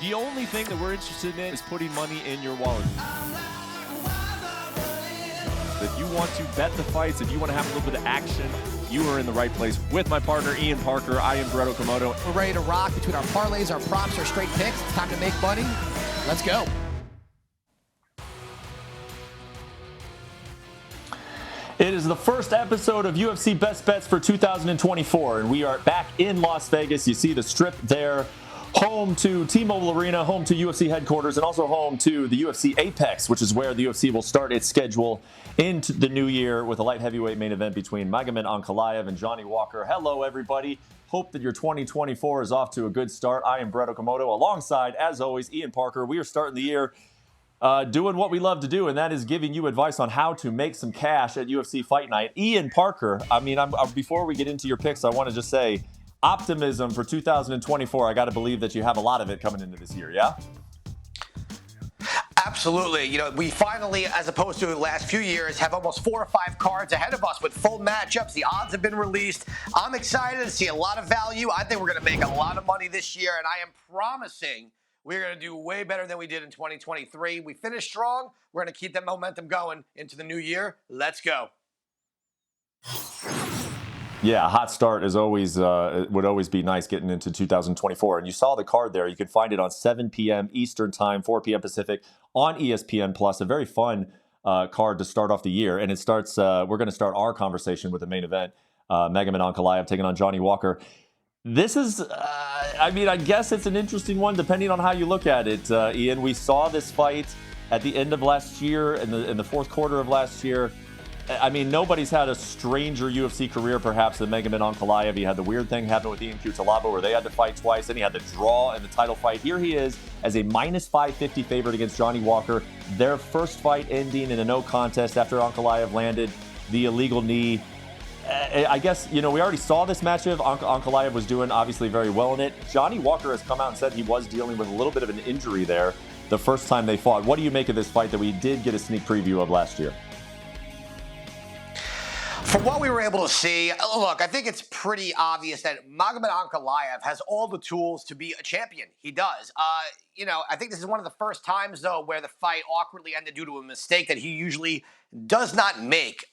The only thing that we're interested in is putting money in your wallet. If you want to bet the fights, if you want to have a little bit of action, you are in the right place. With my partner, Ian Parker, I am Brett Okamoto. We're ready to rock between our parlays, our props, our straight picks. It's time to make money. Let's go. It is the first episode of UFC Best Bets for 2024, and we are back in Las Vegas. You see the strip there, home to T-Mobile Arena, home to UFC headquarters, and also home to the UFC Apex, which is where the UFC will start its schedule into the new year with a light heavyweight main event between Magomed Ankalaev and Johnny Walker. Hello, everybody. Hope that your 2024 is off to a good start. I am Brett Okamoto, alongside, as always, Ian Parker. We are starting the year doing what we love to do, and that is giving you advice on how to make some cash at UFC Fight Night. Ian Parker, before we get into your picks, I want to just say, optimism for 2024. I got to believe that you have a lot of it coming into this year, yeah? Absolutely. You know, we finally, as opposed to the last few years, have almost 4 or 5 cards ahead of us with full matchups. The odds have been released. I'm excited to see a lot of value. I think we're going to make a lot of money this year, and I am promising we're going to do way better than we did in 2023. We finished strong. We're going to keep that momentum going into the new year. Let's go. Yeah, a hot start is always would always be nice getting into 2024. And you saw the card there. You can find it on 7 p.m. Eastern Time, 4 p.m. Pacific on ESPN Plus. A very fun card to start off the year. And it starts. We're going to start our conversation with the main event. Magomed Ankalaev taking on Johnny Walker. This is, I guess it's an interesting one depending on how you look at it, Ian. We saw this fight at the end of last year, in the fourth quarter of last year. I mean, nobody's had a stranger UFC career, perhaps, than Magomed Ankalaev. He had the weird thing happen with Ian Cutelaba where they had to fight twice. Then he had the draw in the title fight. Here he is as a minus 550 favorite against Johnny Walker. Their first fight ending in a no contest after Ankalaev landed the illegal knee. I guess, we already saw this matchup. Ankalaev was doing obviously very well in it. Johnny Walker has come out and said he was dealing with a little bit of an injury there the first time they fought. What do you make of this fight that we did get a sneak preview of last year? From what we were able to see, look, I think it's pretty obvious that Magomed Ankalaev has all the tools to be a champion. He does. I think this is one of the first times, though, where the fight awkwardly ended due to a mistake that he usually does not make.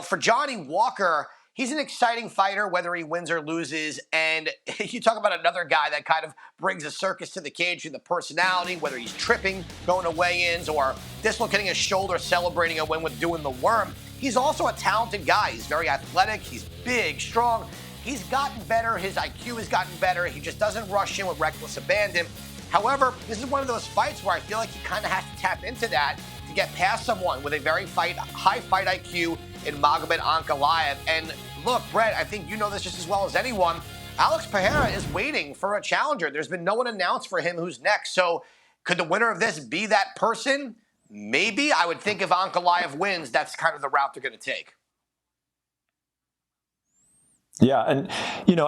For Johnny Walker, he's an exciting fighter, whether he wins or loses. And you talk about another guy that kind of brings a circus to the cage through the personality, whether he's tripping, going to weigh-ins, or dislocating his shoulder, celebrating a win with doing the worm. He's also a talented guy. He's very athletic. He's big, strong. He's gotten better. His IQ has gotten better. He just doesn't rush in with reckless abandon. However, this is one of those fights where I feel like he kind of has to tap into that to get past someone with a very high fight IQ in Magomed Ankalaev. And look, Brett, I think you know this just as well as anyone. Alex Pereira is waiting for a challenger. There's been no one announced for him who's next. So could the winner of this be that person? Maybe. I would think if Ankalaev wins, that's kind of the route they're going to take. Yeah, and,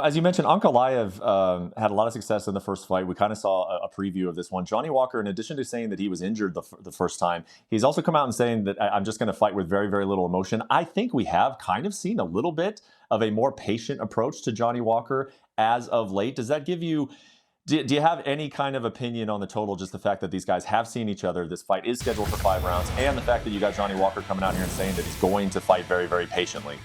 as you mentioned, Ankalaev had a lot of success in the first fight. We kind of saw a preview of this one. Johnny Walker, in addition to saying that he was injured the first time, he's also come out and saying that I'm just going to fight with very, very little emotion. I think we have kind of seen a little bit of a more patient approach to Johnny Walker as of late. Does that give you... Do you have any kind of opinion on the total, just the fact that these guys have seen each other, this fight is scheduled for 5 rounds, and the fact that you got Johnny Walker coming out here and saying that he's going to fight very, very patiently?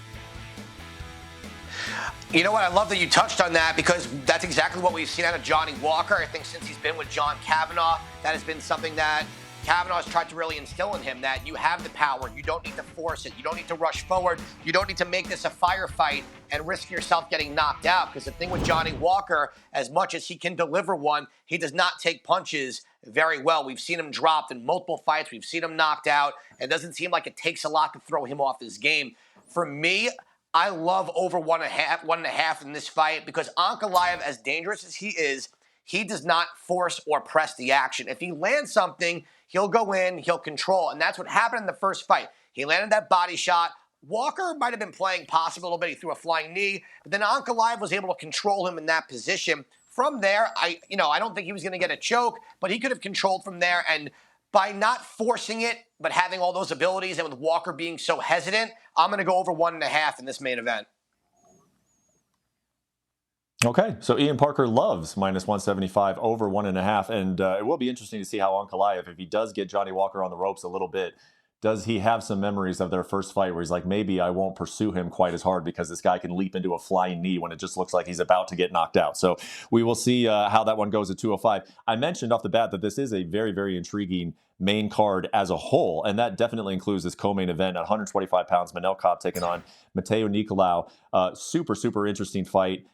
You know what? I love that you touched on that because that's exactly what we've seen out of Johnny Walker. I think since he's been with John Kavanagh, that has been something that Kavanagh has tried to really instill in him, that you have the power. You don't need to force it. You don't need to rush forward. You don't need to make this a firefight and risk yourself getting knocked out. Because the thing with Johnny Walker, as much as he can deliver one, he does not take punches very well. We've seen him dropped in multiple fights. We've seen him knocked out. It doesn't seem like it takes a lot to throw him off his game. For me, I love over 1.5 in this fight because Ankalaev, as dangerous as he is, he does not force or press the action. If he lands something, he'll go in, he'll control. And that's what happened in the first fight. He landed that body shot. Walker might have been playing possible a little bit. He threw a flying knee. But then Ankalaev was able to control him in that position. From there, I don't think he was going to get a choke, but he could have controlled from there. And by not forcing it, but having all those abilities, and with Walker being so hesitant, I'm going to go over 1.5 in this main event. Okay, so Ian Parker loves minus 175 over 1.5, and it will be interesting to see how Ankalaev, if he does get Johnny Walker on the ropes a little bit, does he have some memories of their first fight where he's like, maybe I won't pursue him quite as hard because this guy can leap into a flying knee when it just looks like he's about to get knocked out. So we will see how that one goes at 205. I mentioned off the bat that this is a very, very intriguing main card as a whole, and that definitely includes this co-main event at 125 pounds. Manel Kape taking on Matteo Nicolau. Super, super interesting fight.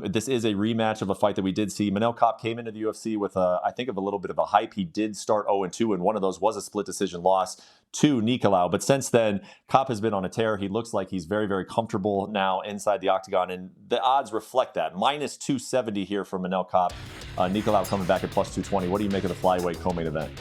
This is a rematch of a fight that we did see. Manel Kape came into the UFC with, I think, of a little bit of a hype. He did start 0-2, and one of those was a split decision loss to Nicolau. But since then, Kape has been on a tear. He looks like he's very, very comfortable now inside the octagon, and the odds reflect that. Minus 270 here for Manel Kape. Nicolau coming back at plus 220. What do you make of the flyweight co-main event?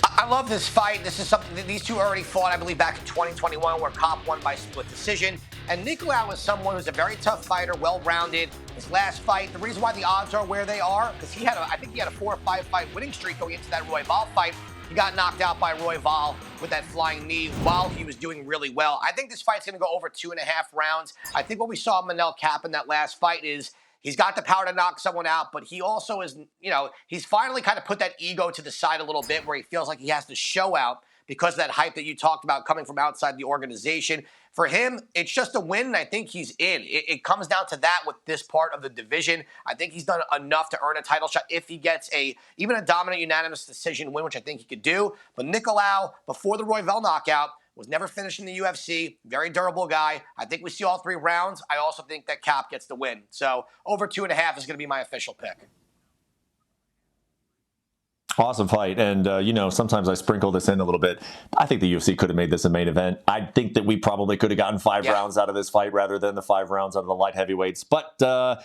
I love this fight. This is something that these two already fought, I believe, back in 2021, where Kape won by split decision. And Nicolau is someone who's a very tough fighter, well-rounded. His last fight, the reason why the odds are where they are, because I think he had a 4 or 5 fight winning streak going into that Royval fight. He got knocked out by Royval with that flying knee while he was doing really well. I think this fight's going to go over 2.5 rounds. I think what we saw Manel Kape in that last fight is he's got the power to knock someone out, but he also is, he's finally kind of put that ego to the side a little bit where he feels like he has to show out because of that hype that you talked about coming from outside the organization. For him, it's just a win, and I think he's in. It comes down to that with this part of the division. I think he's done enough to earn a title shot if he gets even a dominant unanimous decision win, which I think he could do. But Nicolau, before the Royval knockout, was never finished in the UFC. Very durable guy. I think we see all 3 rounds. I also think that Kape gets the win. So over 2.5 is going to be my official pick. Awesome fight. And, sometimes I sprinkle this in a little bit. I think the UFC could have made this a main event. I think that we probably could have gotten 5 rounds out of this fight rather than the 5 rounds out of the light heavyweights. But, I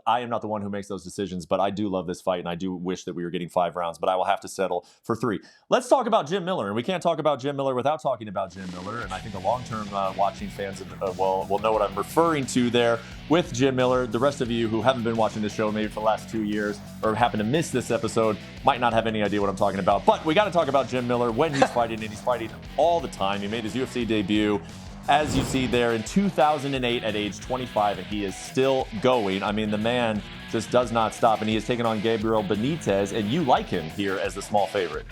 am not the one who makes those decisions, but I do love this fight, and I do wish that we were getting 5 rounds, but I will have to settle for 3. Let's talk about Jim Miller. And we can't talk about Jim Miller without talking about Jim Miller. And I think the long-term watching fans will know what I'm referring to there with Jim Miller. The rest of you who haven't been watching this show maybe for the last 2 years or happen to miss this episode might not have any idea what I'm talking about. But we got to talk about Jim Miller when he's fighting, and he's fighting all the time. He made his UFC debut, as you see there, in 2008 at age 25, and he is still going. I mean, the man just does not stop, and he has taken on Gabriel Benitez, and you like him here as the small favorite.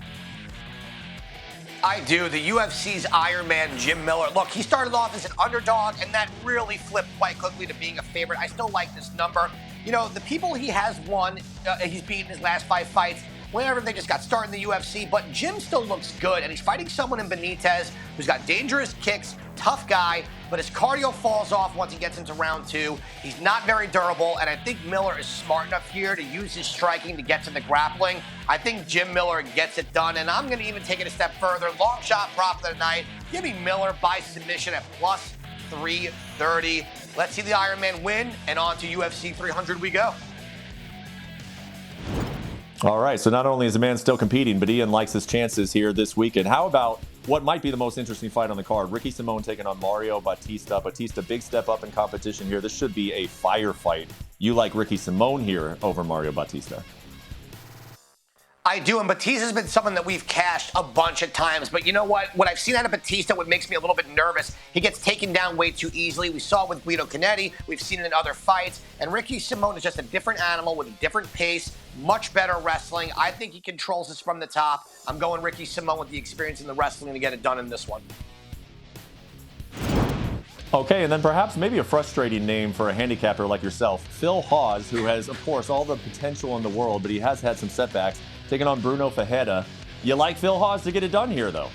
I do. The UFC's Iron Man, Jim Miller. Look, he started off as an underdog, and that really flipped quite quickly to being a favorite. I still like this number. The people he has won, he's beaten his last 5 fights, whenever they just got started in the UFC, but Jim still looks good, and he's fighting someone in Benitez who's got dangerous kicks, tough guy, but his cardio falls off once he gets into round 2. He's not very durable, and I think Miller is smart enough here to use his striking to get to the grappling. I think Jim Miller gets it done, and I'm going to even take it a step further. Long shot prop of the night. Give me Miller by submission at plus 330. Let's see the Iron Man win, and on to UFC 300 we go. All right, so not only is the man still competing, but Ian likes his chances here this weekend. How about what might be the most interesting fight on the card? Ricky Simón taking on Mario Bautista. Bautista, big step up in competition here. This should be a fire fight. You like Ricky Simón here over Mario Bautista? I do, and Batista's been someone that we've cashed a bunch of times. But you know what? What I've seen out of Batista, what makes me a little bit nervous, he gets taken down way too easily. We saw it with Guido Canetti. We've seen it in other fights. And Ricky Simón is just a different animal with a different pace, much better wrestling. I think he controls this from the top. I'm going Ricky Simón with the experience in the wrestling to get it done in this one. Okay, and then perhaps maybe a frustrating name for a handicapper like yourself, Phil Hawes, who has, of course, all the potential in the world, but he has had some setbacks, taking on Bruno Ferreira. You like Phil Hawes to get it done here, though?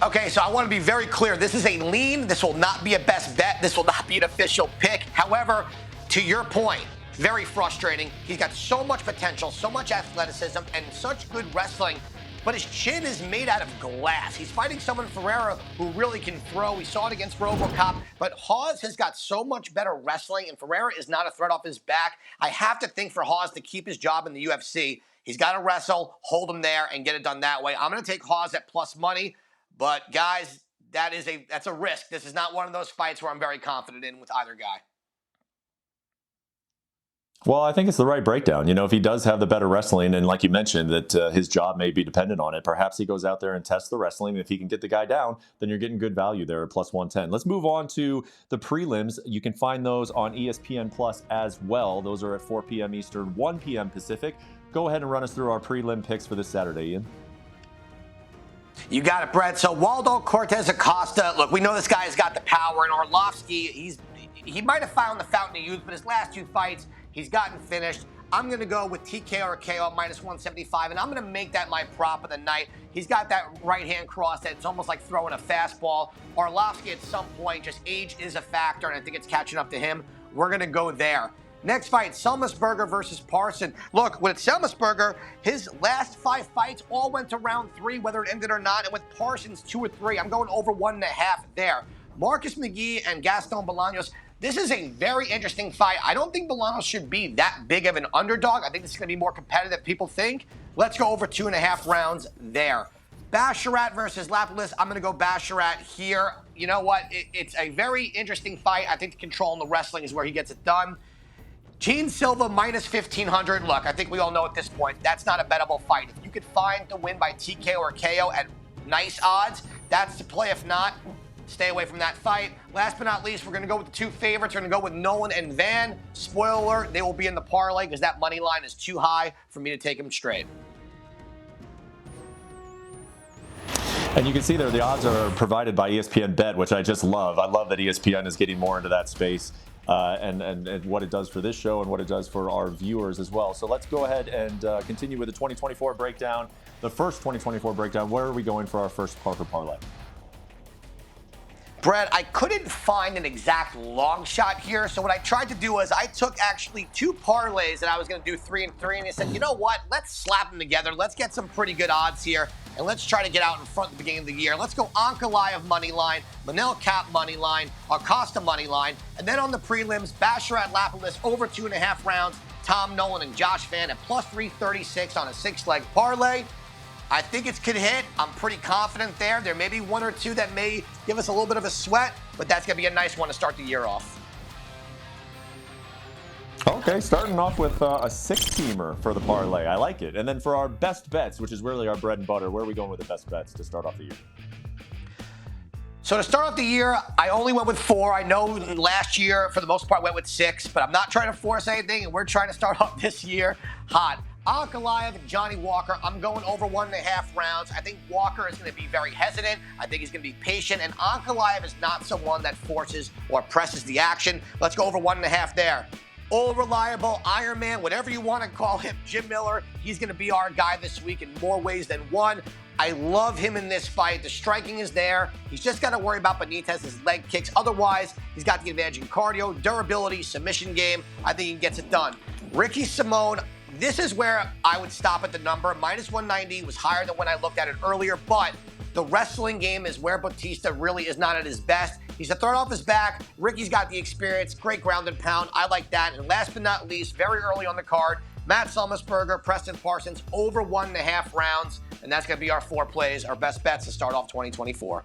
Okay, so I want to be very clear. This is a lean. This will not be a best bet. This will not be an official pick. However, to your point, very frustrating. He's got so much potential, so much athleticism, and such good wrestling. But his chin is made out of glass. He's fighting someone, Ferreira, who really can throw. We saw it against RoboCop. But Hawes has got so much better wrestling, and Ferreira is not a threat off his back. I have to think for Hawes to keep his job in the UFC. He's got to wrestle, hold him there, and get it done that way. I'm going to take Hawes at plus money. But, guys, that's a risk. This is not one of those fights where I'm very confident in with either guy. Well, I think it's the right breakdown. If he does have the better wrestling, and like you mentioned, that his job may be dependent on it, perhaps he goes out there and tests the wrestling. If he can get the guy down, then you're getting good value there at plus 110. Let's move on to the prelims. You can find those on ESPN Plus as well. Those are at 4 p.m. Eastern, 1 p.m. Pacific. Go ahead and run us through our prelim picks for this Saturday, Ian. You got it, Brett. So Waldo Cortez Acosta, look, we know this guy's got the power, and Arlovsky, he might have found the fountain of youth, but his last 2 fights, he's gotten finished. I'm going to go with TKO or KO at minus 175, and I'm going to make that my prop of the night. He's got that right hand cross that it's almost like throwing a fastball. Arlovsky at some point, just age is a factor, and I think it's catching up to him. We're going to go there. Next fight, Selmasberger versus Parson. Look, with Selmasberger, his last 5 fights all went to round 3, whether it ended or not. And with Parsons, 2 or 3, I'm going over 1.5 there. Marcus McGee and Gaston Bolaños, this is a very interesting fight. I don't think Bolaños should be that big of an underdog. I think this is going to be more competitive than people think. Let's go over 2.5 rounds there. Basharat versus Lapidus. I'm going to go Basharat here. You know what? It's a very interesting fight. I think the control in the wrestling is where he gets it done. Gene Silva minus 1,500. Look, I think we all know at this point, that's not a bettable fight. If you could find the win by TKO or KO at nice odds, that's the play. If not, stay away from that fight. Last but not least, we're going to go with the 2 favorites. We're going to go with Nolan and Van. Spoiler alert, they will be in the parlay because that money line is too high for me to take them straight. And you can see there the odds are provided by ESPN Bet, which I just love. I love that ESPN is getting more into that space. And what it does for this show and what it does for our viewers as well. So let's go ahead and continue with the 2024 breakdown. The first 2024 breakdown, where are we going for our first Parker parlay? Brett, I couldn't find an exact long shot here, so what I tried to do was I took actually 2 parlays that I was going to do 3 and 3, and I said, you know what, let's slap them together. Let's get some pretty good odds here, and let's try to get out in front at the beginning of the year. Let's go Ankalaev money line, Manel Cap money line, Acosta money line, and then on the prelims, Basharat Lapidus over 2.5 rounds, Tom Nolan and Josh Van at plus 336 on a 6-leg parlay. I think it could hit. I'm pretty confident there. There may be 1 or 2 that may give us a little bit of a sweat, but that's going to be a nice one to start the year off. Okay, starting off with a 6-teamer for the parlay. I like it. And then for our best bets, which is really our bread and butter, where are we going with the best bets to start off the year? So to start off the year, I only went with 4. I know last year, for the most part, went with 6, but I'm not trying to force anything, and we're trying to start off this year hot. Ankalaev and Johnny Walker, I'm going over 1.5 rounds. I think Walker is going to be very hesitant. I think he's going to be patient. And Ankalaev is not someone that forces or presses the action. Let's go over 1.5 there. All reliable Iron Man, whatever you want to call him, Jim Miller, he's going to be our guy this week in more ways than one. I love him in this fight. The striking is there. He's just got to worry about Benitez's leg kicks. Otherwise, he's got the advantage in cardio, durability, submission game. I think he gets it done. Ricky Simone, this is where I would stop at the number. Minus 190 was higher than when I looked at it earlier, but the wrestling game is where Bautista really is not at his best. He's a throw off his back. Ricky's got the experience, great ground and pound. I like that. And last but not least, very early on the card, Matt Selmasberger, Preston Parsons, over 1.5 rounds. And that's going to be our 4 plays, our best bets to start off 2024.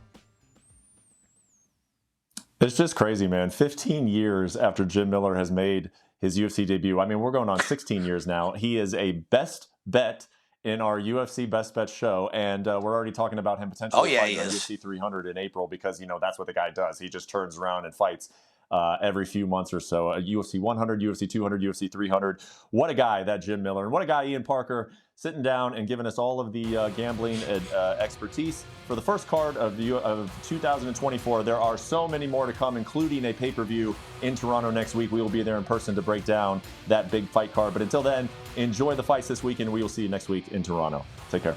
It's just crazy, man. 15 years after Jim Miller has made his UFC debut. I mean, we're going on 16 years now. He is a best bet in our UFC Best Bets show, and we're already talking about him potentially fighting on UFC 300 in April because, that's what the guy does. He just turns around and fights every few months or so. UFC 100, UFC 200, UFC 300. What a guy, that Jim Miller. And what a guy, Ian Parker, sitting down and giving us all of the gambling expertise for the first card of 2024. There are so many more to come, including a pay-per-view in Toronto next week. We will be there in person to break down that big fight card. But until then, enjoy the fights this weekend. We will see you next week in Toronto. Take care.